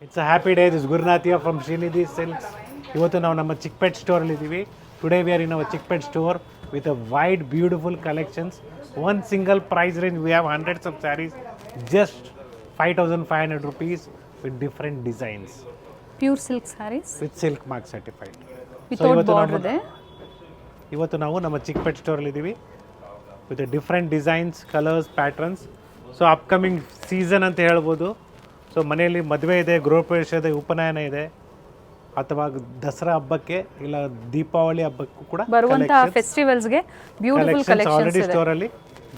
It's a happy day. This is Gurnath here from Srinidhi Silks. ಇವತ್ತು ನಾವು ನಮ್ಮ ಚಿಕ್ಪೇಟ್ ಸ್ಟೋರಲ್ಲಿ ಇದ್ದೀವಿ. Today we are in our Chickpet store with a wide beautiful collections. One single price range. We have hundreds of sarees, just 5,500 rupees with different designs. Pure silk sarees With silk mark certified. without border ಇದೆ. ಇವತ್ತು ನಾವು ನಮ್ಮ ಚಿಕ್ಪೇಟ್ ಸ್ಟೋರಲ್ಲಿ ಇದ್ದೀವಿ with the different designs, colors, patterns. So upcoming season ಅಂತ ಹೇಳ್ಬೋದು. So ಮನೆಯಲ್ಲಿ ಮದುವೆ ಇದೆ, ಗೃಹಪ್ರವೇಶ ಇದೆ, ಉಪನಯನ ಇದೆ, ಅಥವಾ ದಸರಾ ಹಬ್ಬಕ್ಕೆ ಇಲ್ಲ ದೀಪಾವಳಿ ಹಬ್ಬಕ್ಕೂ ಕೂಡ ಬರುವಂತಹ ಫೆಸ್ಟಿವಲ್ಸ್ಗೆ ಬ್ಯೂಟಿಫುಲ್ ಕಲೆಕ್ಷನ್ಸ್ ಆಲ್ರೆಡಿ ಸ್ಟೋರಲ್ಲಿ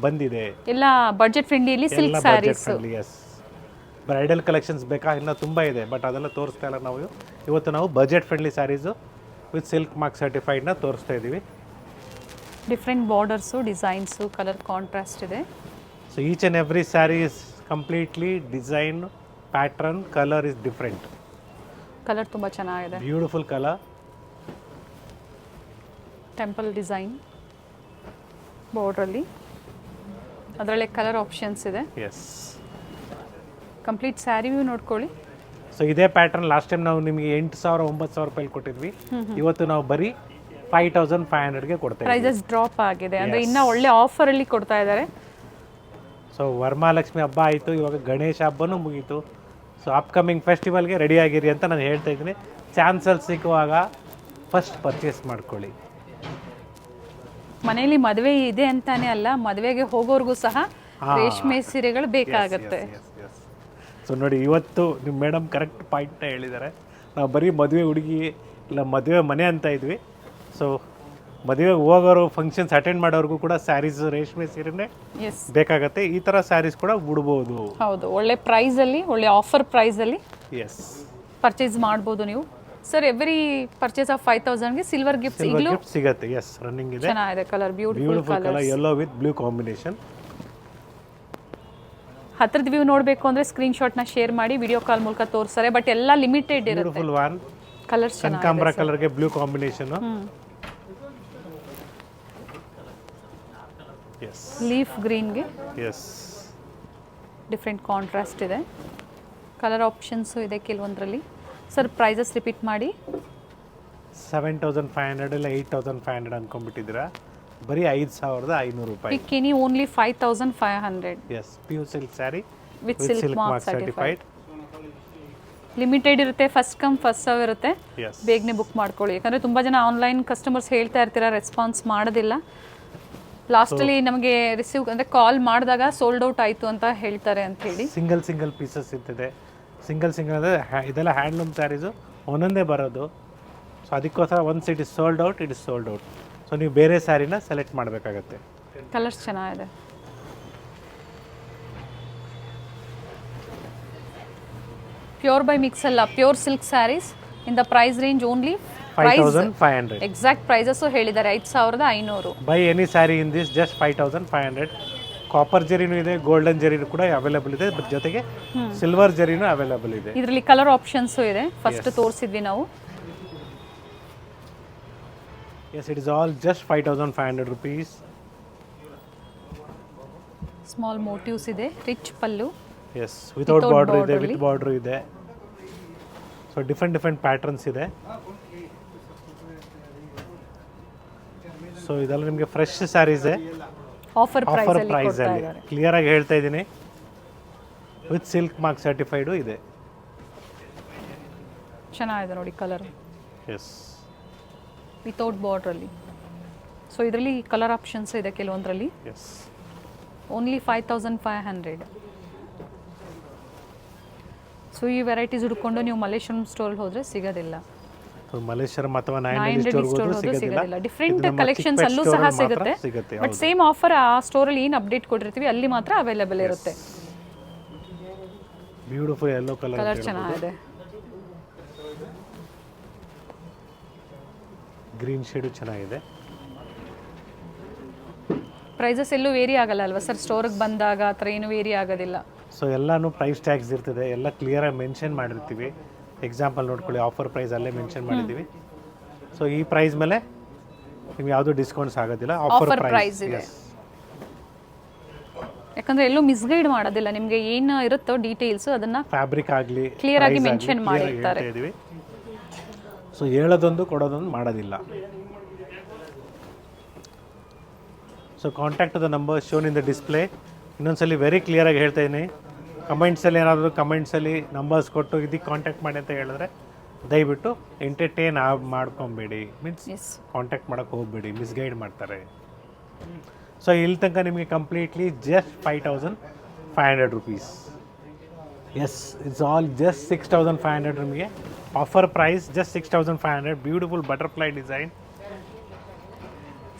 ಬಂದಿದೆ. ಎಲ್ಲ budget friendly silk sarees. Yes, bridal collections ಬೇಕಾ ಇಲ್ಲ ತುಂಬ ಇದೆ, ಬಟ್ ಅದೆಲ್ಲ ತೋರಿಸ್ತಾ ಇಲ್ಲ ನಾವು. ಇವತ್ತು ನಾವು budget friendly saris with silk mark ಸರ್ಟಿಫೈಡ್ನ ತೋರಿಸ್ತಾ ಇದ್ದೀವಿ. Different borders, designs, colour contrast ಇದೆ. So each and every sari is completely design, pattern, colour is different. Colour ತುಂಬ ಚೆನ್ನಾಗಿದೆ. ಬ್ಯೂಟಿಫುಲ್ ಕಲರ್, ಟೆಂಪಲ್ ಡಿಸೈನ್ ಬಾರ್ಡ್ರಲ್ಲಿ, ಅದರಲ್ಲೇ ಕಲರ್ ಆಪ್ಷನ್ಸ್ ಇದೆ. ಎಸ್. ಕಂಪ್ಲೀಟ್ ಸ್ಯಾರಿ ವ್ಯೂ ನೋಡ್ಕೊಳ್ಳಿ. ಸೊ ಇದೇ ಪ್ಯಾಟರ್ನ್ ಲಾಸ್ಟ್ ಟೈಮ್ ನಾವು ನಿಮಗೆ 8,000 9,000 ರೂಪಾಯಿ ಕೊಟ್ಟಿದ್ವಿ. ಇವತ್ತು ನಾವು ಬರೀ 5,500ಗೆ ಕೊಡ್ತೇವೆ. ಪ್ರೈಸಸ್ ಡ್ರಾಪ್ ಆಗಿದೆ, ಅಂದರೆ ಇನ್ನೂ ಒಳ್ಳೆ ಆಫರಲ್ಲಿ ಕೊಡ್ತಾ ಇದ್ದಾರೆ. ಸೊ ವರಮಹಾಲಕ್ಷ್ಮಿ ಹಬ್ಬ ಆಯಿತು, ಇವಾಗ ಗಣೇಶ ಹಬ್ಬನೂ ಮುಗೀತು. ಸೊ ಅಪ್ಕಮಿಂಗ್ ಫೆಸ್ಟಿವಲ್ಗೆ ರೆಡಿ ಆಗಿರಿ ಅಂತ ನಾನು ಹೇಳ್ತಾ ಇದ್ದೀನಿ. ಚಾನ್ಸಲ್ಲಿ ಸಿಕ್ಕುವಾಗ ಫಸ್ಟ್ ಪರ್ಚೇಸ್ ಮಾಡ್ಕೊಳ್ಳಿ. ಮನೆಯಲ್ಲಿ ಮದುವೆ ಇದೆ ಅಂತಾನೆ ಅಲ್ಲ, ಮದುವೆಗೆ ಹೋಗೋರ್ಗೂ ಸಹ ರೇಷ್ಮೆ ಸೀರೆಗಳು ಬೇಕಾಗುತ್ತೆ. ಸೊ ನೋಡಿ, ಇವತ್ತು ನಿಮ್ಮ ಮೇಡಮ್ ಕರೆಕ್ಟ್ ಪಾಯಿಂಟ್ನ ಹೇಳಿದ್ದಾರೆ. ನಾವು ಬರೀ ಮದುವೆ ಹುಡುಗಿ ಇಲ್ಲ ಮದುವೆ ಮನೆ ಅಂತ ಇದ್ವಿ. ಸೊ ಮದುವೆಗೆ ಹೋಗೋರು, ಫಂಕ್ಷನ್ಸ್ ಅಟೆಂಡ್ ಮಾಡೋರ್ಗೂ ಕೂಡ ಸ್ಯಾರೀಸ್, ರೇಷ್ಮೆ ಸೀರೆನೇ ಬೇಕಾಗತ್ತೆ. ಈ ಥರ ಸ್ಯಾರೀಸ್ ಕೂಡ ಉಡ್ಬೋದು. ಹೌದು, ಒಳ್ಳೆ ಪ್ರೈಸಲ್ಲಿ, ಒಳ್ಳೆ ಆಫರ್ ಪ್ರೈಸಲ್ಲಿ ಎಸ್ ಪರ್ಚೇಸ್ ಮಾಡ್ಬೋದು ನೀವು. ಸರ್, ಎವ್ರಿ ಪರ್ಚೇಸ್ ಆಫ್ 5,000ಗೆ ಸಿಲ್ವರ್ ಗಿಫ್ಟ್ ಸಿಗುತ್ತೆ. ಎಸ್, ರನ್ನಿಂಗ್ ಇದೆ. ಚೆನ್ನಾಗಿದೆ colour, beautiful colour, yellow with blue combination. ಹತ್ರದ ವ್ಯೂ ನೋಡಬೇಕು ಅಂದರೆ ಸ್ಕ್ರೀನ್ಶಾಟ್ನ ಶೇರ್ ಮಾಡಿ, ವಿಡಿಯೋ ಕಾಲ್ ಮೂಲಕ ತೋರಿಸ್ತಾರೆ. ಬಟ್ ಎಲ್ಲ ಲಿಮಿಟೆಡ್ ಇರುತ್ತೆ. ಬ್ಯೂಟಿಫುಲ್ ಒನ್ ಕಲರ್ಸ್ ಕನಕಾಂಬರ ಕಲರ್ಗೆ ಬ್ಲೂ ಕಾಂಬಿನೇಷನ್. ಎಸ್, ಲೀಫ್ ಗ್ರೀನ್ಗೆ ಎಸ್, ಡಿಫ್ರೆಂಟ್ ಕಾಂಟ್ರಾಸ್ಟ್ ಇದೆ. ಕಲರ್ ಆಪ್ಷನ್ಸು ಇದೆ ಕೆಲವೊಂದರಲ್ಲಿ. ಸರ್, ಪ್ರೈಸಸ್ ರಿಪೀಟ್ ಮಾಡಿ. 7,500 ಇಲ್ಲ 8,500 ಅನ್ಕೊಂಡ್ಬಿಟ್ಟಿದ್ದೀರಾ. ಬರೀ 5,500 ರೂಪಾಯಿ. ಪಿಕ್ಕಿನಿ only 5,500. Yes, pure silk sari with silk mark certified. Limited ಇರುತ್ತೆ, ಫಸ್ಟ್ ಕಮ್ ಫಸ್ಟ್ ಸರ್ವ್ ಇರುತ್ತೆ. ಬೇಗನೆ ಬುಕ್ ಮಾಡ್ಕೊಳ್ಳಿ, ಯಾಕಂದರೆ ತುಂಬ ಜನ ಆನ್ಲೈನ್ ಕಸ್ಟಮರ್ಸ್ ಹೇಳ್ತಾ ಇರ್ತೀರಾ ರೆಸ್ಪಾನ್ಸ್ ಮಾಡೋದಿಲ್ಲ. ಲಾಸ್ಟಲ್ಲಿ ನಮಗೆ ರಿಸೀವ್ ಅಂದರೆ ಕಾಲ್ ಮಾಡಿದಾಗ ಸೋಲ್ಡ್ ಔಟ್ ಆಯಿತು ಅಂತ ಹೇಳ್ತಾರೆ ಅಂತ ಹೇಳಿ. ಸಿಂಗಲ್ ಪೀಸಸ್ ಇರ್ತದೆ. ಸಿಂಗಲ್ ಅಂದರೆ ಇದೆಲ್ಲ ಹ್ಯಾಂಡ್ಲೂಮ್ ಸ್ಯಾರೀಸು ಒಂದೊಂದೇ ಬರೋದು. ಸೊ ಅದಕ್ಕೋಸ್ಕರ once it is sold out, it is sold out. So ನೀವು ಬೇರೆ ಸ್ಯಾರಿನ ಸೆಲೆಕ್ಟ್ ಮಾಡಬೇಕಾಗತ್ತೆ. ಕಲರ್ಸ್ ಚೆನ್ನಾಗಿದೆ. ಪ್ಯೂರ್ ಬೈ ಮಿಕ್ಸ್ ಅಲ್ಲ, pure silk saris in the price range only 5,500. Exact prices ಹೇಳಿದ್ದಾರೆ 5,500. Buy any sari in this just 5,500. Copper ಜರಿನೂ ಇದೆ, ಗೋಲ್ಡನ್ ಜರಿನೂ ಕೂಡ ಅವೈಲೇಬಲ್ ಇದೆ, ಜೊತೆಗೆ ಸಿಲ್ವರ್ ಜರಿನೂ ಅವೈಲೇಬಲ್ ಇದೆ. ಇದರಲ್ಲಿ ಕಲರ್ ಆಪ್ಷನ್ಸು ಇದೆ. ಫಸ್ಟ್ ತೋರಿಸಿದ್ವಿ ನಾವು. Yes, it is all just 5,500 rupees. Small motifs ಇದೆ, rich pallu. Yes, without border ಇದೆ, ವಿತ್ ಬಾರ್ಡರ್ ಇದೆ. ಸೊ ಡಿಫ್ರೆಂಟ್ ಪ್ಯಾಟರ್ನ್ಸ್ ಇದೆ. ಸೊ ಇದೆಲ್ಲ ನಿಮಗೆ ಫ್ರೆಶ್ ಸ್ಯಾರೀಸ್ ಆಫರ್ ಪ್ರೈಸ್ ಅಲ್ಲಿ ಕ್ಲಿಯರ್ ಆಗಿ ಹೇಳ್ತಾ ಇದ್ದೀನಿ. ವಿತ್ ಸಿಲ್ಕ್ ಮಾರ್ಕ್ ಸರ್ಟಿಫೈಡು ಇದೆ. ಚೆನ್ನಾಗಿದೆ ನೋಡಿ ಕಲರ್. ಎಸ್, ವಿತೌಟ್ ಬಾರ್ಡ್ರಲ್ಲಿ. ಸೊ ಇದರಲ್ಲಿ ಕಲರ್ ಆಪ್ಷನ್ಸ್ ಇದೆ ಕೆಲವೊಂದರಲ್ಲಿ. Yes, only 5,500. ಸೊ ಈ ವೆರೈಟೀಸ್ ಹುಡ್ಕೊಂಡು ನೀವು ಮಲ್ಲೇಶ್ವರಂ ಸ್ಟೋರಲ್ಲಿ ಹೋದರೆ ಸಿಗೋದಿಲ್ಲ. ಮಲ್ಲೇಶ್ವರಂ ಅಥವಾ ನಾಯಂಡಹಳ್ಳಿ ಸ್ಟೋರ್ ಹೋದ್ರೆ ಸಿಗೋದಿಲ್ಲ. ಡಿಫ್ರೆಂಟ್ ಕಲೆಕ್ಷನ್ಸ್ ಅಲ್ಲೂ ಸಹ ಸಿಗುತ್ತೆ. ಬಟ್ ಸೇಮ್ ಆಫರ್ ಆ ಸ್ಟೋರಲ್ಲಿ ಏನು ಅಪ್ಡೇಟ್ ಕೊಟ್ಟಿರ್ತೀವಿ ಅಲ್ಲಿ ಮಾತ್ರ ಅವೈಲೇಬಲ್ ಇರುತ್ತೆ. ಬ್ಯೂಟಿಫುಲ್ ಯೆಲ್ಲೋ ಕಲರ್ ಚೆನ್ನಾಗಿದೆ. ಗ್ರೀನ್ ಶೇಡು ಚೆನ್ನಾಗಿದೆ. ಪ್ರೈಸಸ್ ಎಲ್ಲೂ ವೇರಿ ಆಗಲ್ಲ ಅಲ್ವಾ ಸರ್? ಸ್ಟೋರಿಗೆ ಬಂದಾಗ ಆ ಥರ ಏನು ವೇರಿ ಆಗೋದಿಲ್ಲ. ಸೊ ಎಲ್ಲನೂ ಪ್ರೈಸ್ ಟ್ಯಾಗ್ಸ್ ಇರ್ತದೆ, ಎಲ್ಲ ಕ್ಲಿಯರಾಗಿ ಮೆನ್ಷನ್ ಮಾಡಿರ್ತೀವಿ. ಎಕ್ಸಾಂಪಲ್ ನೋಡ್ಕೊಳ್ಳಿ, ಆಫರ್ ಪ್ರೈಸ್ ಅಲ್ಲೇ ಮೆನ್ಷನ್ ಮಾಡಿದ್ದೀವಿ. ಸೊ ಈ ಪ್ರೈಸ್ ಮೇಲೆ ನಿಮ್ಗೆ ಯಾವುದೂ ಡಿಸ್ಕೌಂಟ್ಸ್ ಆಗೋದಿಲ್ಲ. ಆಫರ್ ಪ್ರೈಸ್ ಇದೆ. ಯಾಕಂದರೆ ಎಲ್ಲೂ ಮಿಸ್ಗೈಡ್ ಮಾಡೋದಿಲ್ಲ, ನಿಮಗೆ ಏನು ಇರುತ್ತೋ ಡೀಟೇಲ್ಸು ಅದನ್ನು ಫ್ಯಾಬ್ರಿಕ್ ಆಗಲಿ ಕ್ಲಿಯರಾಗಿ ಮೆನ್ಷನ್ ಮಾಡಿರ್ತಾರೆ. ಇದ್ದೀವಿ. ಸೊ ಹೇಳೋದೊಂದು ಕೊಡೋದೊಂದು ಮಾಡೋದಿಲ್ಲ. So contact the number shown in the display. ಇನ್ನೊಂದ್ಸಲಿ ವೆರಿ ಕ್ಲಿಯರಾಗಿ ಹೇಳ್ತಾ ಇದ್ದೀನಿ, ಕಮೆಂಟ್ಸಲ್ಲಿ ಏನಾದರೂ ಕಮೆಂಟ್ಸಲ್ಲಿ ನಂಬರ್ಸ್ ಕೊಟ್ಟು ಇದಕ್ಕೆ ಕಾಂಟ್ಯಾಕ್ಟ್ ಮಾಡಿ ಅಂತ ಹೇಳಿದ್ರೆ ದಯವಿಟ್ಟು ಎಂಟರ್ಟೈನ್ ಮಾಡ್ಕೊಬೇಡಿ, ಮೀನ್ಸ್ ಕಾಂಟ್ಯಾಕ್ಟ್ ಮಾಡೋಕ್ಕೆ ಹೋಗಬೇಡಿ, ಮಿಸ್ಗೈಡ್ ಮಾಡ್ತಾರೆ. ಸೊ ಇಲ್ಲಿ ತನಕ ನಿಮಗೆ completely just 5500 rupees. Yes, it's all just 6500 ನಿಮಗೆ offer price, just 6500. Beautiful butterfly design.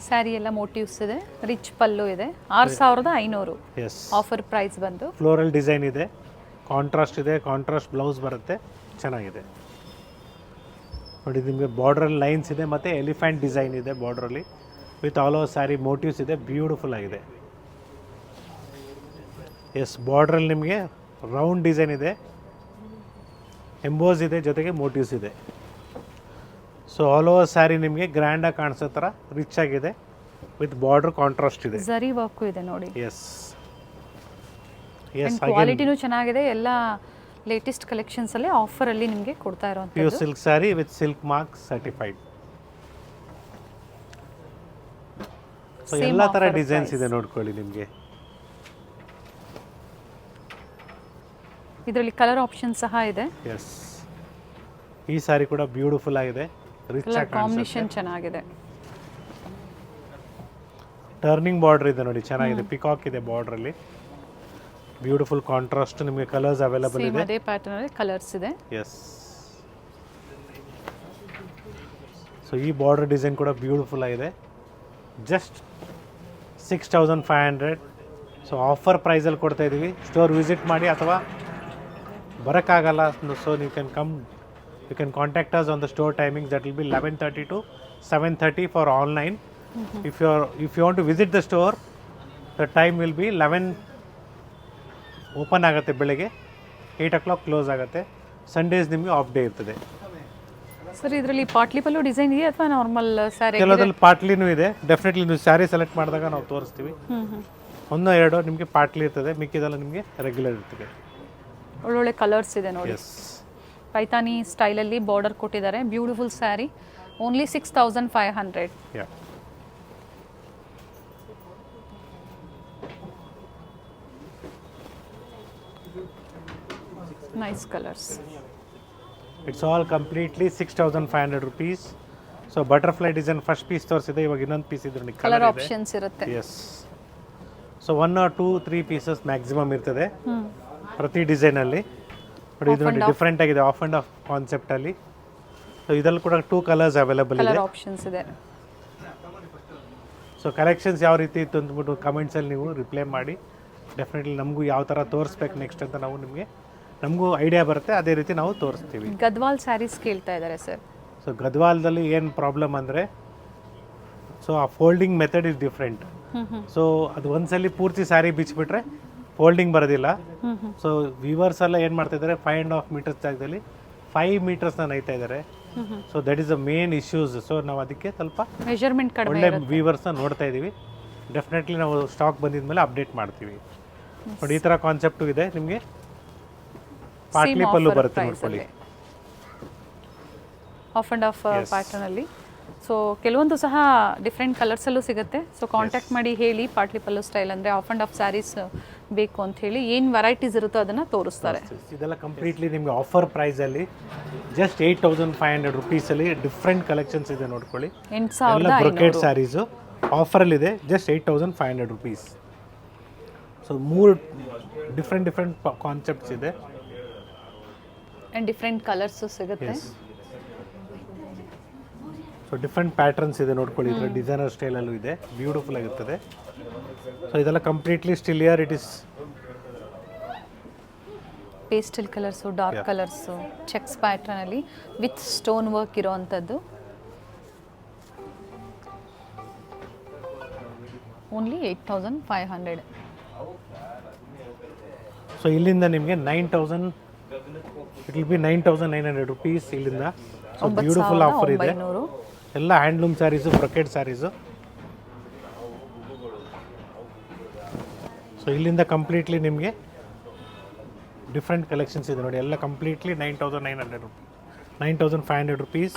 Saree ಎಲ್ಲ ಮೋಟಿವ್ಸ್ ಇದೆ, ರಿಚ್ ಪಲ್ಲು ಇದೆ, 6500. ಎಸ್, ಆಫರ್ ಪ್ರೈಸ್ ಬಂದು ಫ್ಲೋರಲ್ ಡಿಸೈನ್ ಇದೆ, ಕಾಂಟ್ರಾಸ್ಟ್ ಇದೆ, ಕಾಂಟ್ರಾಸ್ಟ್ ಬ್ಲೌಸ್ ಬರುತ್ತೆ, ಚೆನ್ನಾಗಿದೆ ನೋಡಿ. ನಿಮಗೆ ಬಾರ್ಡ್ರಲ್ಲಿ ಲೈನ್ಸ್ ಇದೆ ಮತ್ತು ಎಲಿಫೆಂಟ್ ಡಿಸೈನ್ ಇದೆ ಬಾರ್ಡ್ರಲ್ಲಿ with all over sari motifs ಇದೆ, ಬ್ಯೂಟಿಫುಲ್ ಆಗಿದೆ. ಎಸ್, ಬಾರ್ಡ್ರಲ್ಲಿ ನಿಮಗೆ ರೌಂಡ್ ಡಿಸೈನ್ ಇದೆ, ಎಂಬೋಸ್ ಇದೆ, ಜೊತೆಗೆ ಮೋಟಿವ್ಸ್ ಇದೆ. ಸೊ ಆಲ್ ಓವರ್ ಸ್ಯಾರಿ ನಿಮಗೆ ಗ್ರ್ಯಾಂಡಾಗಿ ಕಾಣಿಸೋ ಥರ ರಿಚ್ ಆಗಿದೆ ವಿತ್ ಬಾರ್ಡರ್ ಕಾಂಟ್ರಾಸ್ಟ್ ಇದೆ. ಝರಿ ವರ್ಕು ಇದೆ ನೋಡಿ. ಎಸ್ ಎಸ್, ಕ್ವಾಲಿಟಿನೂ ಚೆನ್ನಾಗಿದೆ. ಎಲ್ಲ ಲೇಟೆಸ್ಟ್ ಕಲೆಕ್ಷನ್ಸ್ ಅಲ್ಲಿ ಆಫರ್ ಅಲ್ಲಿ ನಿಮಗೆ ಕೊಡ್ತಾ ಇರೋಂಥದ್ದು. Pure silk sari with silk mark certified. So ಎಲ್ಲ ಥರ ಡಿಸೈನ್ಸ್ ಇದೆ ನೋಡ್ಕೊಳ್ಳಿ ನಿಮಗೆ. ಇದರಲ್ಲಿ ಕಲರ್ ಆಪ್ಷನ್ ಸಹ ಇದೆ. ಎಸ್, ಈ ಸ್ಯಾರಿ ಕೂಡ ಬ್ಯೂಟಿಫುಲ್ ಆಗಿದೆ, ರಿಚ್ ಆಗಿ ಕಾಂಬಿನೇಷನ್ ಚೆನ್ನಾಗಿದೆ. ಟರ್ನಿಂಗ್ ಬಾರ್ಡರ್ ಇದೆ ನೋಡಿ, ಚೆನ್ನಾಗಿದೆ, ಪಿಕಾಕ್ ಇದೆ ಬಾರ್ಡ್ರಲ್ಲಿ, ಬ್ಯೂಟಿಫುಲ್ ಕಾಂಟ್ರಾಸ್ಟ್. ನಿಮಗೆ ಕಲರ್ಸ್ ಅವೈಲೇಬಲ್ ಇದೆ, ಅದೇ ಪ್ಯಾಟರ್ನ್ ಅಲ್ಲಿ ಕಲರ್ಸ್ ಇದೆ. ಎಸ್, ಸೊ ಈ ಬಾರ್ಡರ್ ಡಿಸೈನ್ ಕೂಡ ಬ್ಯೂಟಿಫುಲ್ ಆಗಿದೆ, ಜಸ್ಟ್ 6500. ಸೊ ಆಫರ್ ಪ್ರೈಸಲ್ಲಿ ಕೊಡ್ತಾ ಇದ್ದೀವಿ. ಸ್ಟೋರ್ ವಿಸಿಟ್ ಮಾಡಿ ಅಥವಾ ಬರೋಕ್ಕಾಗಲ್ಲ, so you can contact us on the store timings. That will be 11:30 to 7:30 for online. If you want to visit the store, the time will be 11 open ಆಗುತ್ತೆ, ಬೆಳಗ್ಗೆ 8 o'clock close ಆಗುತ್ತೆ. Sundays ನಿಮಗೆ of day ಇರ್ತದೆ. Sir ಇದರಲ್ಲಿ ಪಾಟ್ಲಿ ಪಲ್ಲು design ಇದೆಯಾ ಅಥವಾ normal sari? ಕೆಲವರಲ್ಲಿ ಪಾಟ್ಲಿನೂ ಇದೆ. ಡೆಫಿನೆಟ್ಲಿ ನೀವು ಸ್ಯಾರಿ ಸೆಲೆಕ್ಟ್ ಮಾಡಿದಾಗ ನಾವು ತೋರಿಸ್ತೀವಿ. ಒಂದೋ ಎರಡೋ ನಿಮಗೆ ಪಾಟ್ಲಿ ಇರ್ತದೆ, ಮಿಕ್ಕಿದೆಲ್ಲ ನಿಮಗೆ ರೆಗ್ಯುಲರ್ ಇರ್ತದೆ. ಒಳ್ಳೊಳ್ಳೆ ಕಲರ್ಸ್ ಇದೆ ನೋಡಿ. ಪೈತಾನಿ ಸ್ಟೈಲಲ್ಲಿ ಬಾರ್ಡರ್ ಕೊಟ್ಟಿದ್ದಾರೆ. Beautiful saree, only 6500. Nice colours. It's all completely 6500 rupees. So butterfly design first piece ತೋರಿಸಿದೆ, ಇವಾಗ ಇನ್ನೊಂದು ಪೀಸ್ ಇದ್ರೆ ಕಲರ್ ಆಪ್ಷನ್ಸ್ ಇರುತ್ತೆ. Yes, so 1 or 2, 3 pieces maximum ಇರ್ತದೆ ಪ್ರತಿ ಡಿಸೈನಲ್ಲಿ ನೋಡಿ. ಇದು ನೋಡಿ ಡಿಫ್ರೆಂಟ್ ಆಗಿದೆ, ಆಫ್ ಆ್ಯಂಡ್ ಆಫ್ ಕಾನ್ಸೆಪ್ಟಲ್ಲಿ. ಸೊ ಇದರಲ್ಲಿ ಕೂಡ 2 ಕಲರ್ಸ್ ಅವೈಲೇಬಲ್ ಇದೆ, ಕಲರ್ ಆಪ್ಷನ್ಸ್ ಇದೆ. ಸೊ ಕಲೆಕ್ಷನ್ಸ್ ಯಾವ ರೀತಿ ಇತ್ತು ಅಂದ್ಬಿಟ್ಟು ಕಮೆಂಟ್ಸಲ್ಲಿ ನೀವು ರಿಪ್ಲೈ ಮಾಡಿ. ಡೆಫಿನೆಟ್ಲಿ ನಮಗೂ ಯಾವ ಥರ ತೋರಿಸ್ಬೇಕು ನೆಕ್ಸ್ಟ್ ಅಂತ ನಮಗೂ ಐಡಿಯಾ ಬರುತ್ತೆ, ಅದೇ ರೀತಿ ನಾವು ತೋರಿಸ್ತೀವಿ. ಗದ್ವಾಲ್ ಸ್ಯಾರೀಸ್ ಕೇಳ್ತಾ ಇದ್ದಾರೆ ಸರ್. ಸೊ ಗದ್ವಾಲದಲ್ಲಿ ಏನು ಪ್ರಾಬ್ಲಮ್ ಅಂದರೆ, ಸೊ ಆ folding method is different. So ಅದು ಒಂದ್ಸಲಿ ಪೂರ್ತಿ ಸ್ಯಾರಿ ಬಿಚ್ಚಿಬಿಟ್ರೆ ಫೋಲ್ಡಿಂಗ್ ಬರೋದಿಲ್ಲ. ಸೊ ವಿವರ್ಸ್ ಎಲ್ಲ ಏನು ಮಾಡ್ತಾ ಇದ್ದಾರೆ, 5.5 meters ಜಾಗದಲ್ಲಿ 5 meters ನೈತಾ ಇದ್ದಾರೆ. So that is the main issues. So ನಾವು ಅದಕ್ಕೆ ಸ್ವಲ್ಪ ಮೆಜರ್ಮೆಂಟ್ ಕಡಿಮೆ ಒಳ್ಳೆ ವೀವರ್ಸ್ನ ನೋಡ್ತಾ ಇದ್ದೀವಿ. ಡೆಫಿನೆಟ್ಲಿ ನಾವು ಸ್ಟಾಕ್ ಬಂದಿದ ಮೇಲೆ ಅಪ್ಡೇಟ್ ಮಾಡ್ತೀವಿ. ನೋಡಿ ಈ ಥರ ಕಾನ್ಸೆಪ್ಟು ಇದೆ ನಿಮಗೆ. ಪಾಟ್ಲಿ ಪಲ್ಲು ಬರುತ್ತೆ ನೋಡ್ಕೊಳ್ಳಿ, ಆಫ್ ಆ್ಯಂಡ್ ಆಫ್ ಪ್ಯಾಟರ್ನ್ ಅಲ್ಲಿ. ಸೊ ಕೆಲವೊಂದು ಸಹ ಡಿಫ್ರೆಂಟ್ ಕಲರ್ಸಲ್ಲೂ ಸಿಗುತ್ತೆ. ಸೊ ಕಾಂಟ್ಯಾಕ್ಟ್ ಮಾಡಿ ಹೇಳಿ, ಪಾಟ್ಲಿ ಪಲ್ಲು ಸ್ಟೈಲ್ ಅಂದರೆ ಆಫ್ ಆ್ಯಂಡ್ ಆಫ್ ಸ್ಯಾರೀಸ್ ಬೇಕು ಅಂತ ಹೇಳಿ ಏನು ವೆರೈಟೀಸ್ ಇರುತ್ತೋ ಅದನ್ನು ತೋರಿಸ್ತಾರೆ. ಇದೆಲ್ಲ ಕಂಪ್ಲೀಟ್ಲಿ ನಿಮಗೆ ಆಫರ್ ಪ್ರೈಸಲ್ಲಿ ಜಸ್ಟ್ 8500 rupeesಲ್ಲಿ ಡಿಫ್ರೆಂಟ್ ಕಲೆಕ್ಷನ್ಸ್ ಇದೆ ನೋಡ್ಕೊಳ್ಳಿ. 8500 ಬ್ರೊಕೇಡ್ ಸ್ಯಾರೀಸು ಆಫರಲ್ಲಿ just 8500 rupees. So 3 different concepts ಇದೆ ಆ್ಯಂಡ್ ಡಿಫ್ರೆಂಟ್ ಕಲರ್ಸು ಸಿಗುತ್ತೆ. ಸೊ ಡಿಫ್ರೆಂಟ್ ಪ್ಯಾಟರ್ನ್ಸ್ ಇದೆ ನೋಡ್ಕೊಳ್ಳಿ. ಇದರ ಡಿಸೈನರ್ ಸ್ಟೈಲಲ್ಲೂ ಇದೆ, ಬ್ಯೂಟಿಫುಲ್ ಆಗಿರ್ತದೆ. ಸೊ ಇದೆಲ್ಲ completely still here it is pastel colours, dark colours, checks ಪ್ಯಾಟರ್ನಲ್ಲಿ ವಿತ್ ಸ್ಟೋನ್ ವರ್ಕ್ ಇರೋವಂಥದ್ದು. ಓನ್ಲಿ 8500. ಸೊ ಇಲ್ಲಿಂದ ನಿಮಗೆ 9000, ಇಟ್ ವಿಲ್ ಬಿ 9900 rupees ಇಲ್ಲಿಂದ. ಸೊ ಬ್ಯೂಟಿಫುಲ್ ಆಫರ್ ಇದೆ. ಎಲ್ಲ handloom saris, brocade saris. So so ಇಲ್ಲಿಂದ ಕಂಪ್ಲೀಟ್ಲಿ ನಿಮಗೆ ಡಿಫ್ರೆಂಟ್ ಕಲೆಕ್ಷನ್ಸ್ ಇದೆ ನೋಡಿ, ಎಲ್ಲ ಕಂಪ್ಲೀಟ್ಲಿ 9,900 ರುಪೀಸ್, 9,500 ರುಪೀಸ್.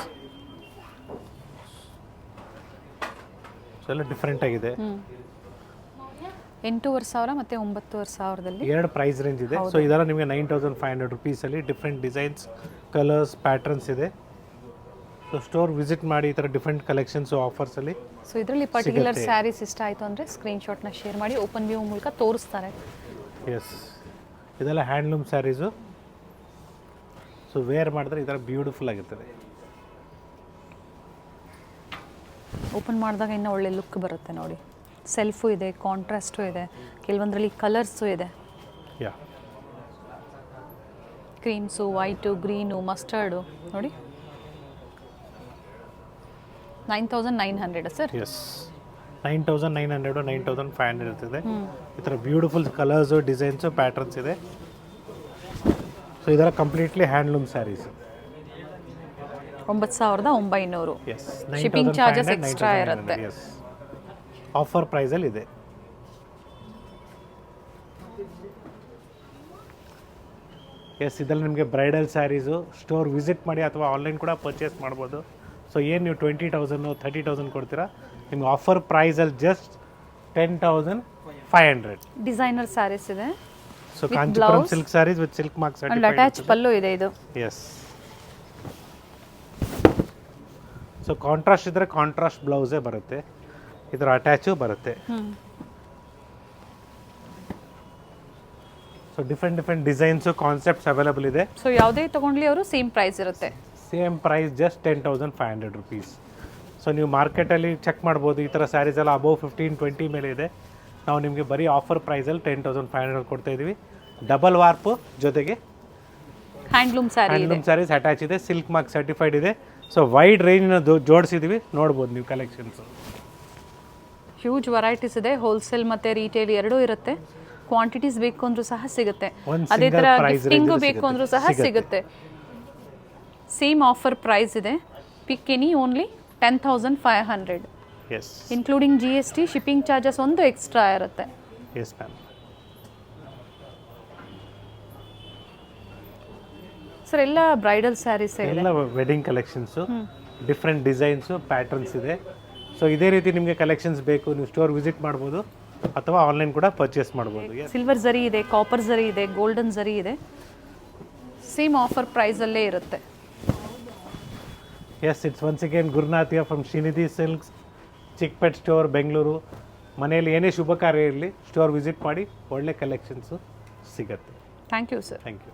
ಸೊ ಎಲ್ಲ ಡಿಫ್ರೆಂಟ್ ಆಗಿದೆ. 8,500 ಮತ್ತು 9,500 ಎರಡು ಪ್ರೈಸ್ ರೇಂಜ್ ಇದೆ. ಸೊ ಇದೆಲ್ಲ ನಿಮಗೆ 9,500 ರುಪೀಸಲ್ಲಿ ಡಿಫ್ರೆಂಟ್ ಡಿಸೈನ್ಸ್, ಕಲರ್ಸ್, ಪ್ಯಾಟರ್ನ್ಸ್ ಇದೆ. ಸೊ ಸ್ಟೋರ್ ವಿಸಿಟ್ ಮಾಡಿ, ಈ ಥರ ಡಿಫ್ರೆಂಟ್ ಕಲೆಕ್ಷನ್ಸು ಆಫರ್ಸಲ್ಲಿ. ಸೊ ಇದರಲ್ಲಿ ಪರ್ಟಿಕ್ಯುಲರ್ ಸ್ಯಾರೀಸ್ ಇಷ್ಟ ಆಯಿತು ಅಂದರೆ ಸ್ಕ್ರೀನ್ಶಾಟ್ನ ಶೇರ್ ಮಾಡಿ ಓಪನ್ ವ್ಯೂ ಮೂಲಕ ತೋರಿಸ್ತಾರೆ. ಎಸ್, ಇದೆಲ್ಲ ಹ್ಯಾಂಡ್ಲೂಮ್ ಸ್ಯಾರೀಸು. ಸೊ ವೇರ್ ಮಾಡಿದ್ರೆ ಈ ಥರ ಬ್ಯೂಟಿಫುಲ್ ಆಗಿರ್ತದೆ. ಓಪನ್ ಮಾಡಿದಾಗ ಇನ್ನೂ ಒಳ್ಳೆ ಲುಕ್ ಬರುತ್ತೆ ನೋಡಿ. ಸೆಲ್ಫು ಇದೆ, ಕಾಂಟ್ರಾಸ್ಟು ಇದೆ, ಕೆಲವೊಂದರಲ್ಲಿ ಕಲರ್ಸು ಇದೆ. Yeah, creams, white, green, mustard ನೋಡಿ. 9,900 ಸರ್? ಎಸ್, 9,900, 9,500 ಇರ್ತದೆ. ಈ ಥರ ಬ್ಯೂಟಿಫುಲ್ ಕಲರ್ಸು, ಡಿಸೈನ್ಸು, ಪ್ಯಾಟರ್ನ್ಸ್ ಇದೆ. ಸೊ ಇದರ completely handloom sarees. 9,900. Yes, shipping charges extra ಇರುತ್ತೆ. ಎಸ್, ಆಫರ್ ಪ್ರೈಸಲ್ಲಿ ಇದೆ. ಎಸ್, ಇದರಲ್ಲಿ ನಿಮಗೆ ಬ್ರೈಡಲ್ ಸ್ಯಾರೀಸು ಸ್ಟೋರ್ ವಿಸಿಟ್ ಮಾಡಿ ಅಥವಾ ಆನ್ಲೈನ್ ಕೂಡ ಪರ್ಚೇಸ್ ಮಾಡ್ಬೋದು. ಸೊ ಏನು ನೀವು 20,000 30,000 ಕೊಡ್ತೀರಾ, ನಿಮ್ಗೆ ಆಫರ್ ಪ್ರೈಸಲ್ಲಿ ಜಸ್ಟ್ 10,500. ಡಿಸೈನರ್ ಸ್ಯಾರೀಸ್ ಇದೆ. So Kanchipuram silk saris with silk mark and certified. Attach pallu ಇದೆ ಇದು. ಎಸ್, ಸೊ ಕಾಂಟ್ರಾಸ್ಟ್ ಇದ್ದರೆ ಕಾಂಟ್ರಾಸ್ಟ್ ಬ್ಲೌಸೇ ಬರುತ್ತೆ, ಇದರ ಅಟ್ಯಾಚು ಬರುತ್ತೆ. So different designs, concepts available ಇದೆ. ಸೊ ಯಾವುದೇ ತೊಗೊಂಡ್ಲಿ ಅವರು ಸೇಮ್ ಪ್ರೈಸ್ ಇರುತ್ತೆ. Same price just 10,500 rupees. So ನೀವು ಮಾರ್ಕೆಟಲ್ಲಿ ಚೆಕ್ ಮಾಡ್ಬೋದು, ಈ ಥರ ಸ್ಯಾರೀಸ್ ಎಲ್ಲ ಅಬೌವ್ 15-20 ಮೇಲೆ ಇದೆ. ನಾವು ನಿಮಗೆ ಬರೀ ಆಫರ್ ಪ್ರೈಸಲ್ಲಿ 10,500 ಕೊಡ್ತಾ ಇದ್ದೀವಿ. ಡಬಲ್ ವಾರ್ಪು ಜೊತೆಗೆ ಹ್ಯಾಂಡ್ಲೂಮ್ ಸ್ಯಾರೀಸ್ ಅಟ್ಯಾಚ್ ಇದೆ, ಸಿಲ್ಕ್ ಮಾರ್ಕ್ ಸರ್ಟಿಫೈಡ್ ಇದೆ. ಸೊ ವೈಡ್ ರೇಂಜ್ನ ಜೋಡಿಸಿದ್ದೀವಿ, ನೋಡ್ಬೋದು ನೀವು ಕಲೆಕ್ಷನ್ಸು. ಹ್ಯೂಜ್ ವೆರೈಟೀಸ್ ಇದೆ. ಹೋಲ್ಸೇಲ್ ಮತ್ತು ರೀಟೇಲ್ ಎರಡೂ ಇರುತ್ತೆ. ಕ್ವಾಂಟಿಟೀಸ್ ಬೇಕು ಅಂದ್ರೂ ಸಹ ಸಿಗುತ್ತೆ. ಅದೇ ಥರ ಗಿಫ್ಟಿಂಗು ಬೇಕು ಅಂದ್ರೂ ಸಹ ಸಿಗುತ್ತೆ. ಸೇಮ್ ಆಫರ್ ಪ್ರೈಸ್ ಇದೆ. Pick any only 10,500. Yes, including GST, shipping charges ಒಂದು ಎಕ್ಸ್ಟ್ರಾ ಇರುತ್ತೆ. Yes ma'am. ಸರ್ ಎಲ್ಲ ಬ್ರೈಡಲ್ ಸ್ಯಾರೀಸ್ ಎಲ್ಲ wedding collections, different designs, patterns ಇದೆ. ಸೊ ಇದೇ ರೀತಿ ನಿಮಗೆ ಕಲೆಕ್ಷನ್ಸ್ ಬೇಕು, ನೀವು ಸ್ಟೋರ್ ವಿಸಿಟ್ ಮಾಡ್ಬೋದು ಅಥವಾ ಆನ್ಲೈನ್ ಕೂಡ ಪರ್ಚೇಸ್ ಮಾಡ್ಬೋದು. ಸಿಲ್ವರ್ ಝರಿ ಇದೆ, ಕಾಪರ್ ಝರಿ ಇದೆ, ಗೋಲ್ಡನ್ ಝರಿ ಇದೆ. ಸೇಮ್ ಆಫರ್ ಪ್ರೈಸಲ್ಲೇ ಇರುತ್ತೆ. ಎಸ್, ಇಟ್ಸ್ ಒನ್ಸ್ ಅಗೇನ್ ಗುರುನಾಥಿಯಾ from Srinidhi silks, Chickpet store, Bengaluru. ಮನೆಯಲ್ಲಿ ಏನೇ ಶುಭ ಕಾರ್ಯ ಇರಲಿ ಸ್ಟೋರ್ ವಿಸಿಟ್ ಮಾಡಿ, ಒಳ್ಳೆ ಕಲೆಕ್ಷನ್ಸು ಸಿಗುತ್ತೆ. Thank you sir. Thank you.